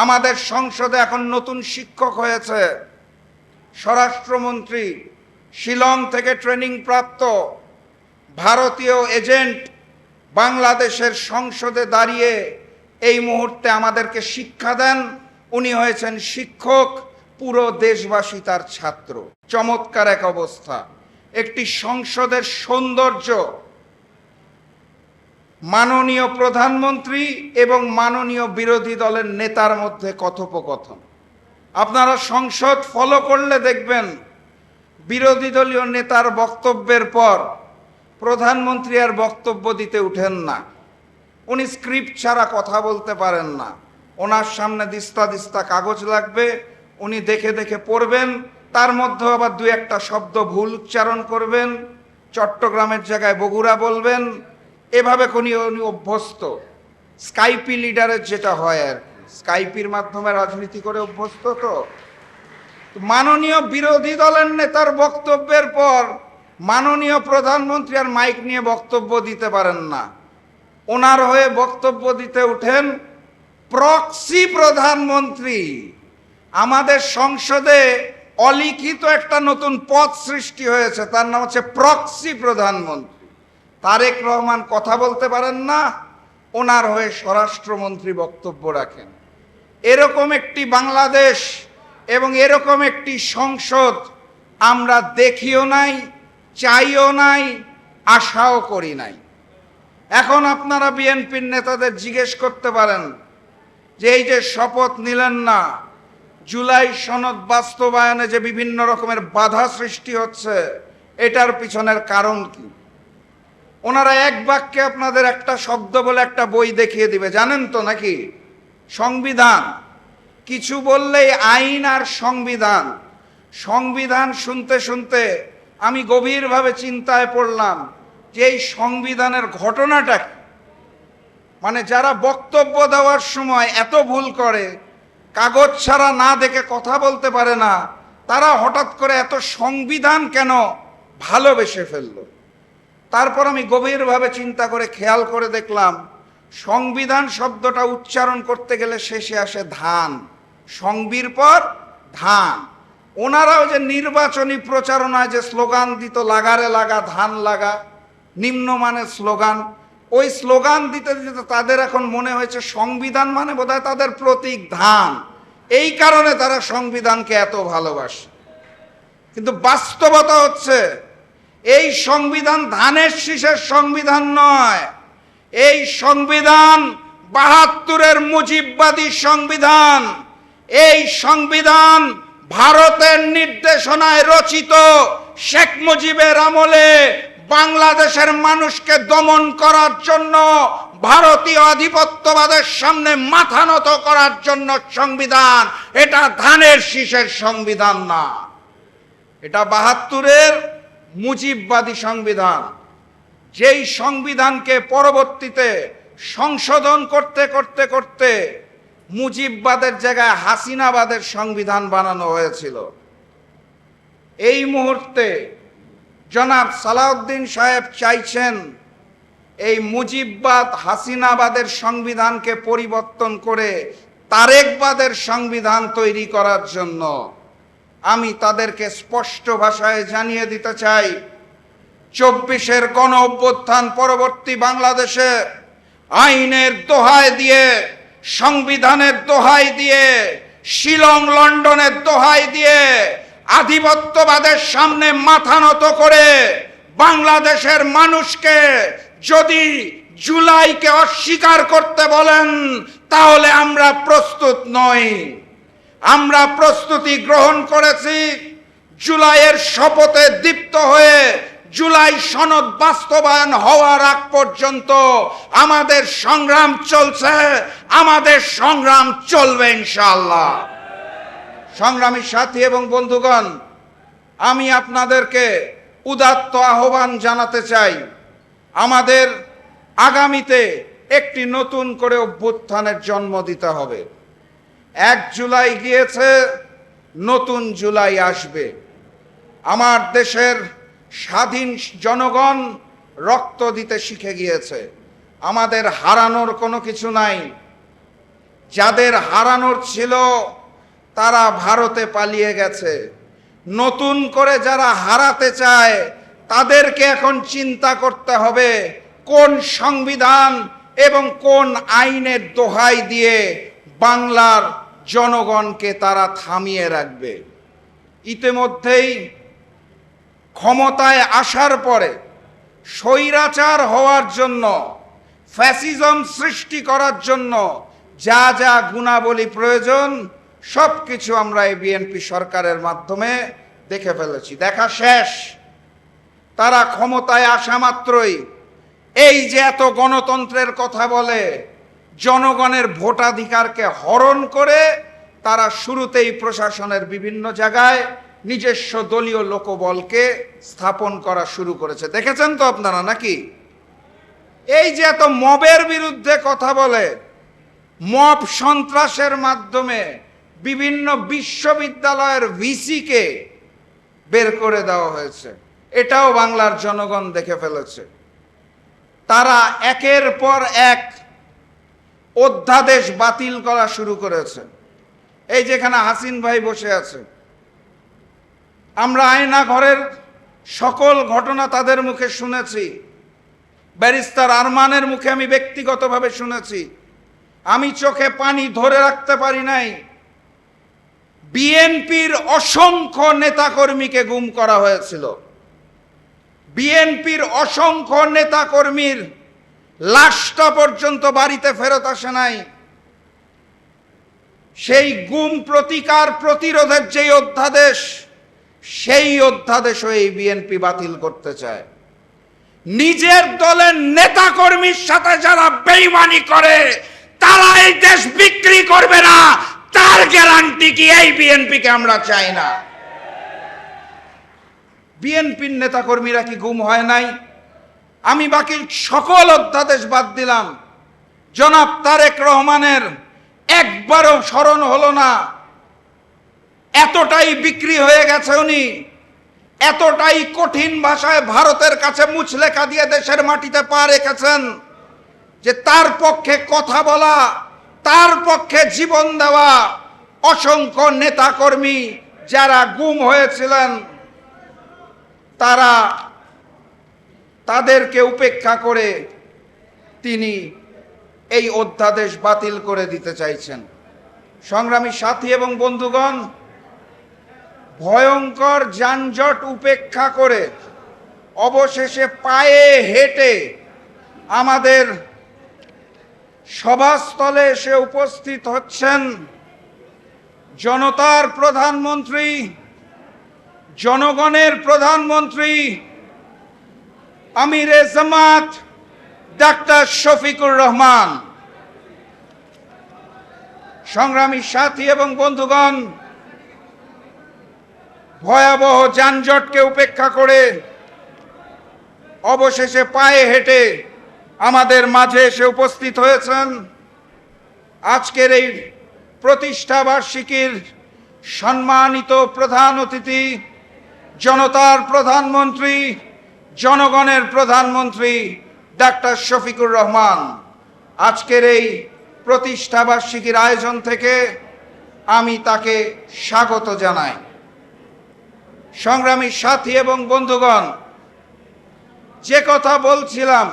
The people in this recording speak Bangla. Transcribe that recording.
আমাদের সংসদে এখন নতুন শিক্ষক হয়েছে, স্বরাষ্ট্রমন্ত্রী, শিলং থেকে ট্রেনিং প্রাপ্ত ভারতীয় এজেন্ট বাংলাদেশের সংসদে দাঁড়িয়ে এই মুহূর্তে আমাদেরকে শিক্ষা দেন। উনি হয়েছেন শিক্ষক, পুরো দেশবাসী তার ছাত্র। চমৎকার এক অবস্থা। একটি সংসদের সৌন্দর্য মাননীয় প্রধানমন্ত্রী এবং মাননীয় বিরোধী দলের নেতার মধ্যে কথোপকথন। আপনারা সংসদ ফলো করলে দেখবেন বিরোধী দলীয় নেতার বক্তব্যের পর প্রধানমন্ত্রী আর বক্তব্য দিতে উঠেন না। উনি স্ক্রিপ্ট ছাড়া কথা বলতে পারেন না। ওনার সামনে দিস্তা দিস্তা কাগজ লাগবে, উনি দেখে দেখে পড়বেন, তার মধ্যে আবার দু একটা শব্দ ভুল উচ্চারণ করবেন, চট্টগ্রামের জায়গায় বগুড়া বলবেন, এভাবে উনি অভ্যস্ত। স্কাইপি লিডারের যেটা হয় আর স্কাইপির মাধ্যমে রাজনীতি করে অভ্যস্ত। তো মাননীয় বিরোধী দলের নেতার বক্তব্যের পর মাননীয় প্রধানমন্ত্রী আর মাইক নিয়ে বক্তব্য দিতে পারেন না। ওনার হয়ে বক্তব্য দিতে উঠেন প্রক্সি প্রধানমন্ত্রী। আমাদের সংসদে অলিখিত একটা নতুন পদ সৃষ্টি হয়েছে, তার নাম হচ্ছে প্রক্সি প্রধানমন্ত্রী। তারেক রহমান কথা বলতে পারেন না, ওনার হয়ে স্বরাষ্ট্রমন্ত্রী বক্তব্য রাখেন। এরকম একটি বাংলাদেশ এবং এরকম একটি সংসদ আমরা দেখিও নাই, চাইও নাই, আশাও করি নাই। এখন আপনারা বিএনপির নেতাদের জিজ্ঞেস করতে পারেন যে এই যে শপথ নিলেন না, জুলাই সনদ বাস্তবায়নে যে বিভিন্ন রকমের বাধা সৃষ্টি হচ্ছে, এটার পিছনের কারণ কি? ওনারা এক বাক্যে আপনাদের একটা শব্দ বলে একটা বই দেখিয়ে দিবে, জানেন তো নাকি? সংবিধান। কিছু বললেই আইন আর সংবিধান। সংবিধান শুনতে শুনতে আমি গভীরভাবে চিন্তায় পড়লাম যে এই সংবিধানের ঘটনাটা কি। মানে যারা বক্তব্য দেওয়ার সময় এত ভুল করে, কাগজ ছাড়া না দেখে কথা বলতে পারে না, তারা হঠাৎ করে এত সংবিধান কেন ভালোবেসে ফেললো? তারপর আমি গভীরভাবে চিন্তা করে খেয়াল করে দেখলাম সংবিধান শব্দটা উচ্চারণ করতে গেলে শেষে আসে ধান, সংবির পর ধান। ওনারাও যে নির্বাচনী প্রচারণায় যে স্লোগান দিত, লাগারে লাগা ধান লাগা, নিম্নমানের স্লোগান, ওই স্লোগান দিতে দিতে তাদের এখন মনে হয়েছে সংবিধান মানে বোধহয় তাদের প্রতীক ধান, এই কারণে তারা সংবিধানকে এত ভালোবাসে। কিন্তু বাস্তবতা হচ্ছে এই সংবিধান ধানের শীষের সংবিধান নয়। এই সংবিধান ৭২-এর মুজিববাদী সংবিধান। এই সংবিধান ভারতের নির্দেশনায় রচিত। শেখ মুজিবের আমলে বাংলাদেশের মানুষকে দমন করার জন্য, ভারতীয় আধিপত্যবাদের সামনে মাথা নত করার জন্য সংবিধান। এটা ধানের শীষের সংবিধান না, এটা ৭২-এর মুজিববাদী সংবিধান। যেই সংবিধানকে পরবর্তীতে সংশোধন করতে করতে করতে মুজিববাদের জায়গায় হাসিনাবাদের সংবিধান বানানো হয়েছিল। এই মুহূর্তে জনাব সালাউদ্দিন সাহেব চাইছেন এই মুজিববাদ হাসিনাবাদের সংবিধানকে পরিবর্তন করে তারেকবাদের সংবিধান তৈরি করার জন্য। আমি তাদেরকে স্পষ্ট ভাষায় জানিয়ে দিতে চাই, ২৪-এর গণ অভ্যুত্থান পরবর্তী বাংলাদেশে আইনের দোহাই দিয়ে, সংবিধানের দোহাই দিয়ে, শিলং লন্ডনের দোহাই দিয়ে, আধিপত্যবাদের সামনে মাথা নত করে বাংলাদেশের মানুষকে যদি জুলাইকে অস্বীকার করতে বলেন, তাহলে আমরা প্রস্তুত নই। আমরা প্রস্তুতি গ্রহণ করেছি জুলাইয়ের শপথে দীপ্ত হয়ে জুলাই সনদ বাস্তবায়ন হওয়ার আগ পর্যন্ত আমাদের সংগ্রাম চলছে, আমাদের সংগ্রাম চলবে ইনশাআল্লাহ। সংগ্রামী সাথী এবং বন্ধুগণ, আমি আপনাদেরকে উদাত্ত আহ্বান জানাতে চাই, আমাদের আগামীতে একটি নতুন করে অভ্যুত্থানের জন্ম দিতে হবে। ১ জুলাই গিয়েছে, নতুন জুলাই আসবে। আমার দেশের স্বাধীন জনগণ রক্ত দিতে শিখে গিয়েছে। আমাদের হারানোর কোনো কিছু নাই। যাদের হারানোর ছিল তারা ভারতে পালিয়ে গেছে। নতুন করে যারা হারাতে চায় তাদেরকে এখন চিন্তা করতে হবে কোন সংবিধান এবং কোন আইনের দোহাই দিয়ে বাংলার জনগণকে তারা থামিয়ে রাখবে। ইতিমধ্যেই ক্ষমতায় আসার পরে স্বৈরাচার হওয়ার জন্য, ফ্যাসিজম সৃষ্টি করার জন্য যা যা গুণাবলী প্রয়োজন সব কিছু আমরা এই বিএনপি সরকারের মাধ্যমে দেখে ফেলেছি, দেখা শেষ। তারা ক্ষমতায় আসা মাত্রই এই যে এত গণতন্ত্রের কথা বলে, জনগণের ভোটাধিকারকে হরণ করে তারা শুরুতেই প্রশাসনের বিভিন্ন জায়গায় নিজস্ব দলীয় লোকবলকে স্থাপন করা শুরু করেছে। দেখেছেন তো আপনারা নাকি? এই যে এত মবের বিরুদ্ধে কথা বলে, মব সন্ত্রাসের মাধ্যমে বিভিন্ন বিশ্ববিদ্যালয়ের ভিসিকে বের করে দেওয়া হয়েছে, এটাও বাংলার জনগণ দেখে ফেলেছে। তারা একের পর এক অধ্যাদেশ বাতিল করা শুরু করেছে। এই যেখানে হাসিন ভাই বসে আছে, আমরা আয়না ঘরের সকল ঘটনা তাদের মুখে শুনেছি, ব্যারিস্টার আরমানের মুখে আমি ব্যক্তিগতভাবে শুনেছি। আমি চোখে পানি ধরে রাখতে পারি নাই। বিএনপির অসংখ্য নেতাকর্মীকে গুম করা হয়েছিল। বিএনপির অসংখ্য নেতাকর্মীর লাশটা পর্যন্ত বাড়িতে ফেরত আসে নাই। সেই গুম প্রতিকার প্রতিরোধের যেই অধ্যাদেশ, সেই অধ্যাদেশও এই বিএনপি বাতিল করতে চায়। নিজের দলের নেতাকর্মীর সাথে যারা বেইমানি করে তারা এই দেশ বিক্রি করবে না, তার গ্যারান্টি কি এই বিএনপিকে আমরা চাই না। বিএনপির নেতাকর্মীরা কি গুম হয় নাই? আমি বাকি সকল অধ্যাদেশ বাদ দিলাম, জনাব তারেক রহমানের একবারও স্মরণ হলো না। এতটাই বিক্রি হয়ে গেছে উনি, এতটাই কঠিন ভাষায় ভারতের কাছে মুচলেখা দিয়ে দেশের মাটিতে পা রেখেছেন যে তার পক্ষে কথা বলা, তার পক্ষে জীবন দেওয়া অসংখ্য নেতাকর্মী যারা গুম হয়েছিলেন তাদেরকে উপেক্ষা করে তিনি এই অধ্যাদেশ বাতিল করে দিতে চাইছেন। সংগ্রামী সাথী এবং বন্ধুগণ, ভয়ঙ্কর যানজট উপেক্ষা করে অবশেষে পায়ে হেঁটে আমাদের সভাস্থলে এসে উপস্থিত হচ্ছেন জনতার প্রধানমন্ত্রী, জনগণের প্রধানমন্ত্রী, আমিরে জামাত ডাক্তার শফিকুর রহমান। সংগ্রামী সাথী এবং বন্ধুগণ, ভয়াবহ যানজটকে উপেক্ষা করে অবশেষে পায়ে হেঁটে আমাদের মাঝে এসে উপস্থিত হয়েছেন আজকের এই প্রতিষ্ঠা বার্ষিকীর সম্মানিত প্রধান অতিথি, জনতার প্রধানমন্ত্রী, জনগণের প্রধানমন্ত্রী ডাক্তার শফিকুর রহমান। আজকের এই প্রতিষ্ঠা বার্ষিকীর আয়োজন থেকে আমি তাকে স্বাগত জানাই। সংগ্রামী সাথী এবং বন্ধুগণ, যে কথা বলছিলাম